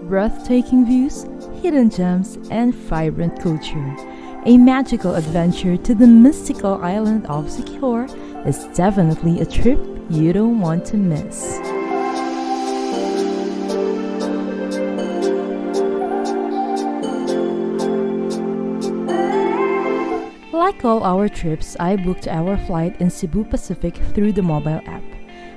breathtaking views, hidden gems, and vibrant culture. A magical adventure to the mystical island of Siquijor is definitely a trip you don't want to miss. Like all our trips, I booked our flight in Cebu Pacific through the mobile app.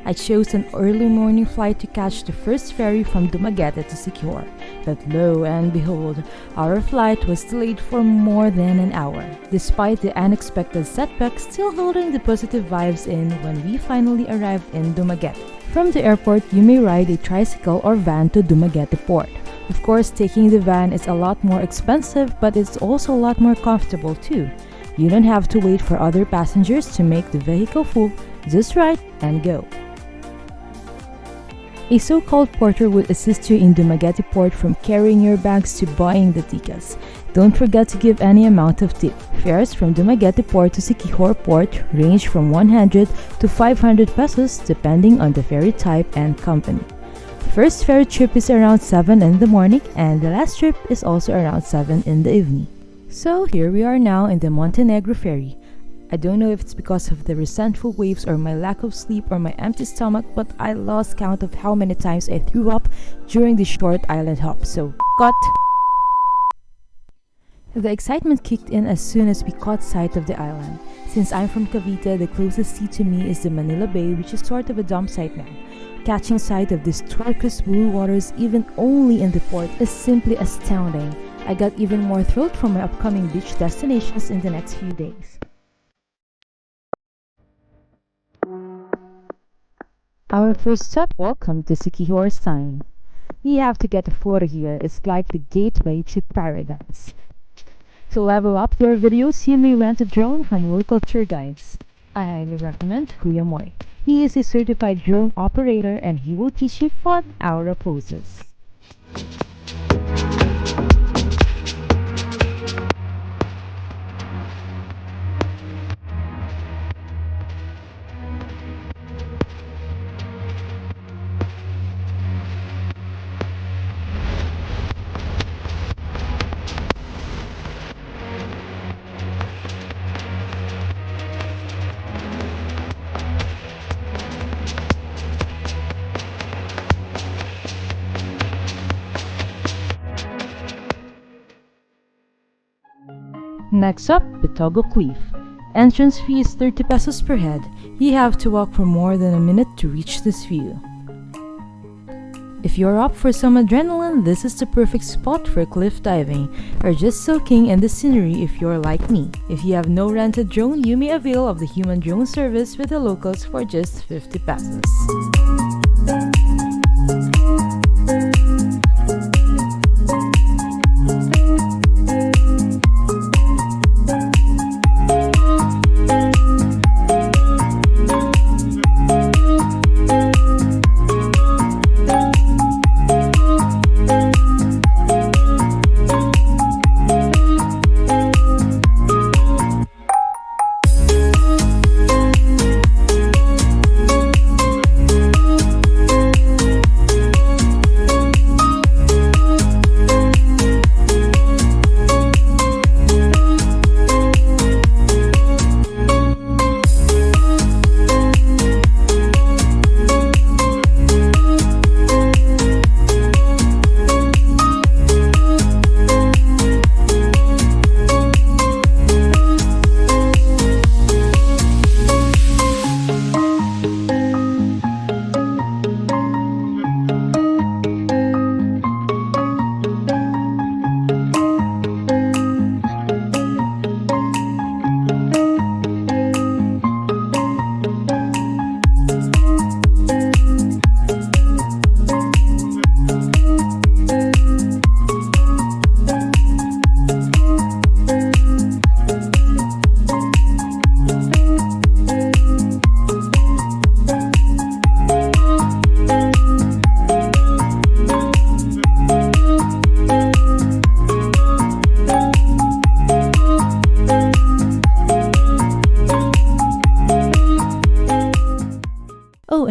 I chose an early morning flight to catch the first ferry from Dumaguete to Siquijor. But lo and behold, our flight was delayed for more than an hour, despite the unexpected setback still holding the positive vibes in when we finally arrived in Dumaguete. From the airport, you may ride a tricycle or van to Dumaguete port. Of course, taking the van is a lot more expensive, but it's also a lot more comfortable too. You don't have to wait for other passengers to make the vehicle full, just ride and go. A so-called porter would assist you in Dumaguete port from carrying your bags to buying the tickets. Don't forget to give any amount of tip. Fares from Dumaguete port to Siquijor port range from 100 to 500 pesos depending on the ferry type and company. The first ferry trip is around 7 in the morning and the last trip is also around 7 in the evening. So here we are now in the Montenegro ferry. I don't know if it's because of the resentful waves or my lack of sleep or my empty stomach, but I lost count of how many times I threw up during the short island hop, so cut! The excitement kicked in as soon as we caught sight of the island. Since I'm from Cavite, the closest sea to me is the Manila Bay, which is sort of a dump site now. Catching sight of these turquoise blue waters even only in the port is simply astounding. I got even more thrilled from my upcoming beach destinations in the next few days. Our first stop, welcome to Siquijor sign. You have to get a photo here, it's like the gateway to paradise. To level up your videos, you may rent a drone from local tour guides. I highly recommend Kuya Moy. He is a certified drone operator and he will teach you fun aura poses. Next up, Bitogo Cliff. Entrance fee is 30 pesos per head. You have to walk for more than a minute to reach this view. If you're up for some adrenaline, this is the perfect spot for cliff diving, or just soaking in the scenery if you're like me. If you have no rented drone, you may avail of the human drone service with the locals for just 50 pesos.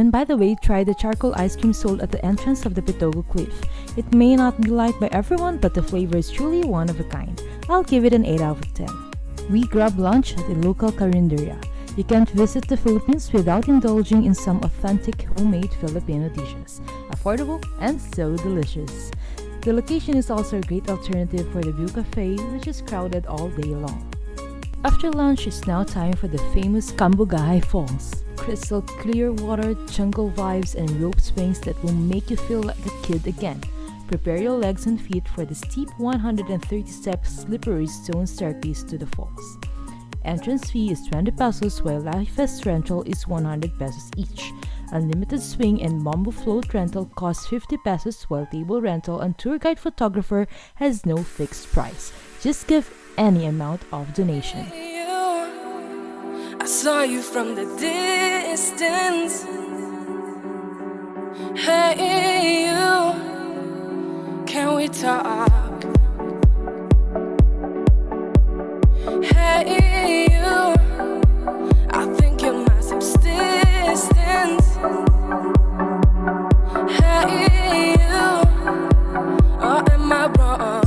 and by the way, try the charcoal ice cream sold at the entrance of the Pitogo Cliff. It may not be liked by everyone, but the flavor is truly one of a kind. I'll give it an 8 out of 10. We grabbed lunch at a local carinderia. You can't visit the Philippines without indulging in some authentic homemade Filipino dishes. Affordable and so delicious. The location is also a great alternative for the View Cafe, which is crowded all day long. After lunch, it's now time for the famous Cambogahay Falls. Crystal clear water, jungle vibes, and rope swings that will make you feel like a kid again. Prepare your legs and feet for the steep 130-step slippery stone staircase to the falls. Entrance fee is 20 pesos while Life Vest rental is 100 pesos each. Unlimited swing and bamboo float rental costs 50 pesos while table rental and tour guide photographer has no fixed price. Just give any amount of donation. I saw you from the distance. Hey you, can we talk? Hey you, I think you're my subsistence. Hey you, or am I wrong?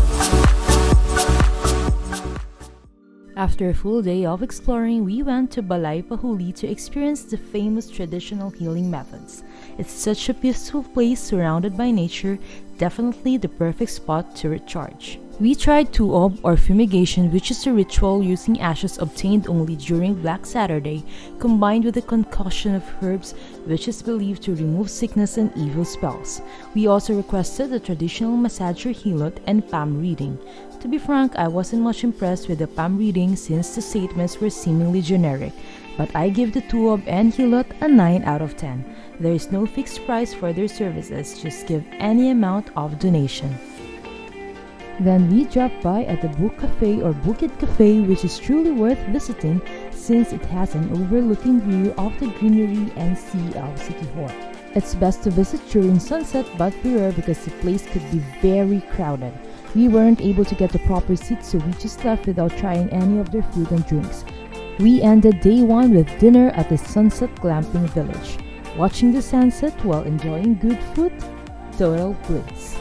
After a full day of exploring, we went to Balay Pahuli to experience the famous traditional healing methods. It's such a peaceful place surrounded by nature, definitely the perfect spot to recharge. We tried tuob or fumigation, which is a ritual using ashes obtained only during Black Saturday, combined with a concoction of herbs which is believed to remove sickness and evil spells. We also requested the traditional massage or hilot and palm reading. To be frank, I wasn't much impressed with the palm reading since the statements were seemingly generic, but I give the tuob and hilot a 9 out of 10. There is no fixed price for their services, just give any amount of donation. Then we dropped by at the Book Cafe or Bukid Cafe, which is truly worth visiting since it has an overlooking view of the greenery and sea of Siquijor. It's best to visit during sunset, but beware because the place could be very crowded. We weren't able to get the proper seats, so we just left without trying any of their food and drinks. We ended day 1 with dinner at the Sunset Glamping Village. Watching the sunset while enjoying good food, total bliss.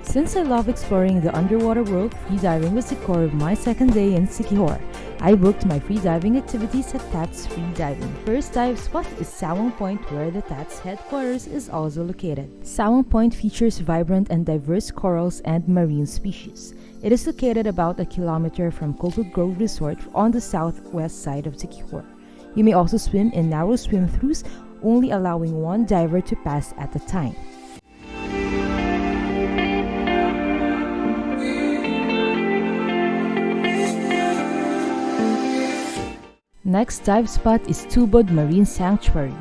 Since I love exploring the underwater world, freediving was the core of my second day in Siquijor. I booked my freediving activities at Tats Freediving. First dive spot is Sawang Point, where the Tats headquarters is also located. Sawang Point features vibrant and diverse corals and marine species. It is located about a kilometer from Coco Grove Resort on the southwest side of Siquijor. You may also swim in narrow swim-throughs, only allowing one diver to pass at a time. Next dive spot is Tubod Marine Sanctuary.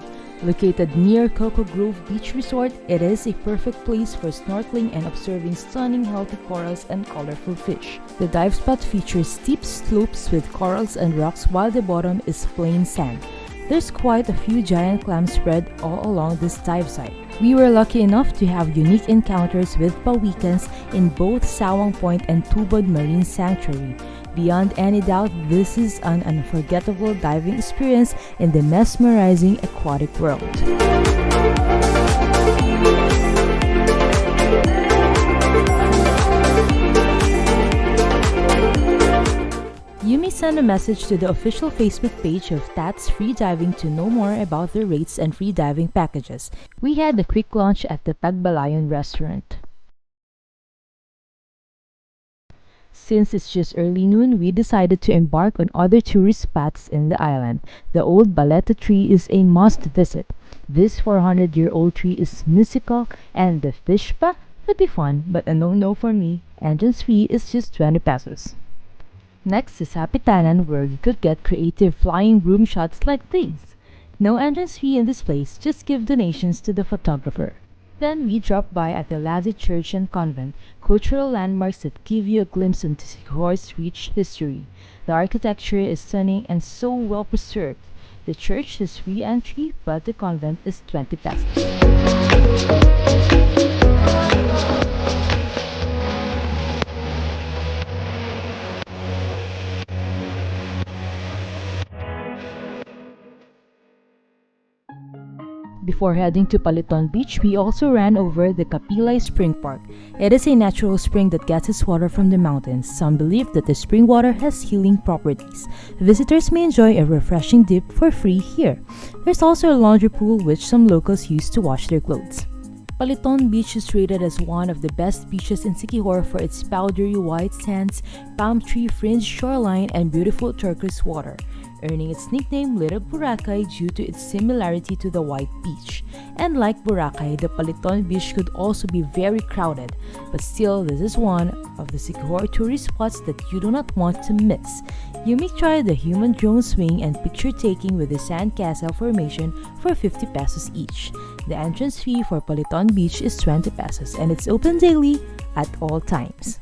Located near Coco Grove Beach Resort, it is a perfect place for snorkeling and observing stunning healthy corals and colorful fish. The dive spot features steep slopes with corals and rocks while the bottom is plain sand. There's quite a few giant clams spread all along this dive site. We were lucky enough to have unique encounters with pawikans in both Sawang Point and Tubod Marine Sanctuary. Beyond any doubt, this is an unforgettable diving experience in the mesmerizing aquatic world. You may send a message to the official Facebook page of Tats Freediving to know more about their rates and free diving packages. We had a quick lunch at the Tagbalayon restaurant. Since it's just early noon, we decided to embark on other tourist spots in the island. The old Baleta tree is a must visit. This 400-year-old tree is musical, and the fish spa would be fun, but a no-no for me. Entrance fee is just 20 pesos. Next is Hapitanan, where you could get creative flying broom shots like these. No entrance fee in this place, just give donations to the photographer. Then we dropped by at the Lazi Church and Convent, cultural landmarks that give you a glimpse into Siquijor's rich history. The architecture is stunning and so well preserved. The church is free entry, but the convent is 20 pesos. Before heading to Paliton Beach, we also ran over the Kapilay Spring Park. It is a natural spring that gets its water from the mountains. Some believe that the spring water has healing properties. Visitors may enjoy a refreshing dip for free here. There's also a laundry pool which some locals use to wash their clothes. Paliton Beach is rated as one of the best beaches in Siquijor for its powdery white sands, palm tree fringed shoreline, and beautiful turquoise water, earning its nickname Little Boracay due to its similarity to the White Beach. And like Boracay, the Paliton Beach could also be very crowded, but still this is one of the Siquijor tourist spots that you do not want to miss. You may try the human drone swing and picture taking with the sand castle formation for 50 pesos each. The entrance fee for Paliton Beach is 20 pesos and it's open daily at all times.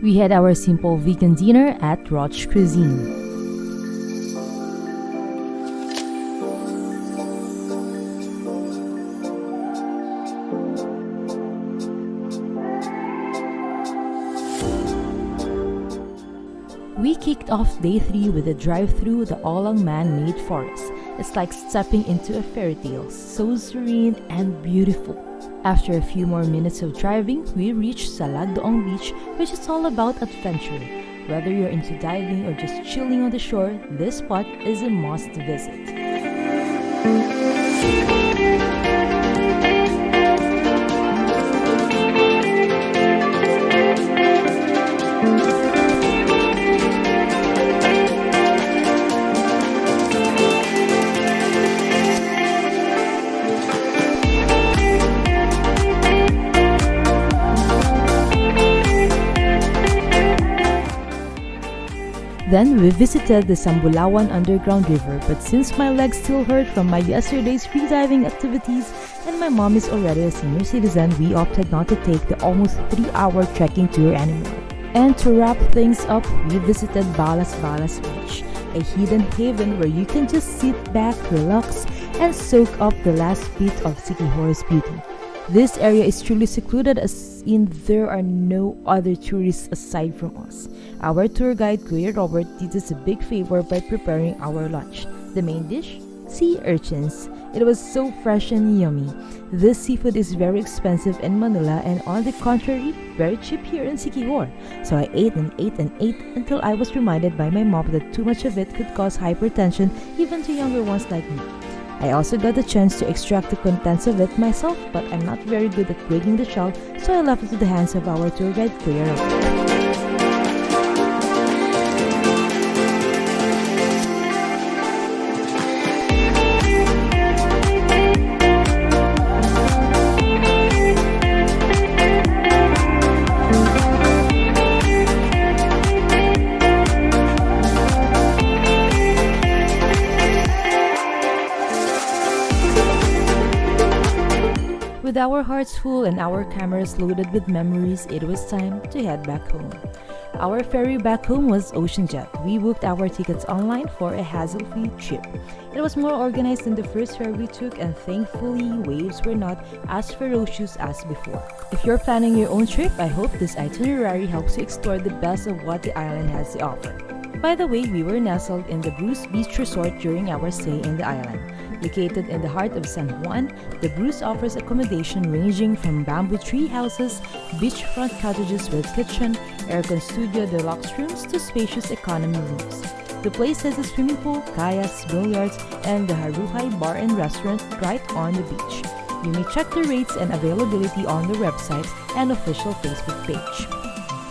We had our simple vegan dinner at Roche Cuisine. We kicked off day 3 with a drive through the Olang man-made forest. It's like stepping into a fairy tale, so serene and beautiful. After a few more minutes of driving, we reached Salagdoong Beach, which is all about adventure. Whether you're into diving or just chilling on the shore, this spot is a must visit. Then we visited the Sambulawan Underground River, but since my legs still hurt from my yesterday's freediving activities and my mom is already a senior citizen, we opted not to take the almost 3-hour trekking tour anymore. And to wrap things up, we visited Balas Balas Beach, a hidden haven where you can just sit back, relax, and soak up the last bit of Siquijor's beauty. This area is truly secluded as in there are no other tourists aside from us. Our tour guide Kuya Robert did us a big favor by preparing our lunch. The main dish? Sea urchins. It was so fresh and yummy. This seafood is very expensive in Manila and on the contrary, very cheap here in Siquijor. So I ate and ate and ate until I was reminded by my mom that too much of it could cause hypertension even to younger ones like me. I also got the chance to extract the contents of it myself, but I'm not very good at breaking the shell, so I left it to the hands of our tour guide, Kuya Robert. With our hearts full and our cameras loaded with memories, it was time to head back home. Our ferry back home was OceanJet. We booked our tickets online for a hassle-free trip. It was more organized than the first ferry we took, and thankfully, waves were not as ferocious as before. If you're planning your own trip, I hope this itinerary helps you explore the best of what the island has to offer. By the way, we were nestled in the Bruce Beach Resort during our stay in the island. Located in the heart of San Juan, the Bruce offers accommodation ranging from bamboo tree houses, beachfront cottages with kitchen, aircon studio deluxe rooms to spacious economy rooms. The place has a swimming pool, kayaks, billiards, and the Haruhai Bar and Restaurant right on the beach. You may check the rates and availability on the website and official Facebook page.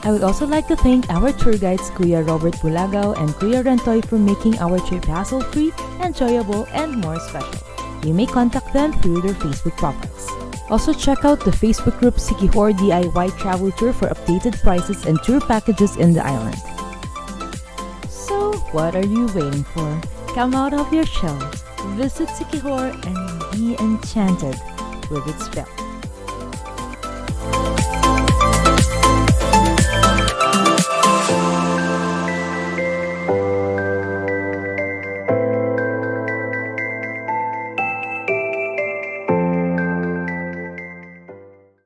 I would also like to thank our tour guides Kuya Robert Bulagaw and Kuya Rentoy for making our trip hassle-free, enjoyable, and more special. You may contact them through their Facebook profiles. Also check out the Facebook group Siquijor DIY Travel Tour for updated prices and tour packages in the island. So, what are you waiting for? Come out of your shells, visit Siquijor, and be enchanted with its spell.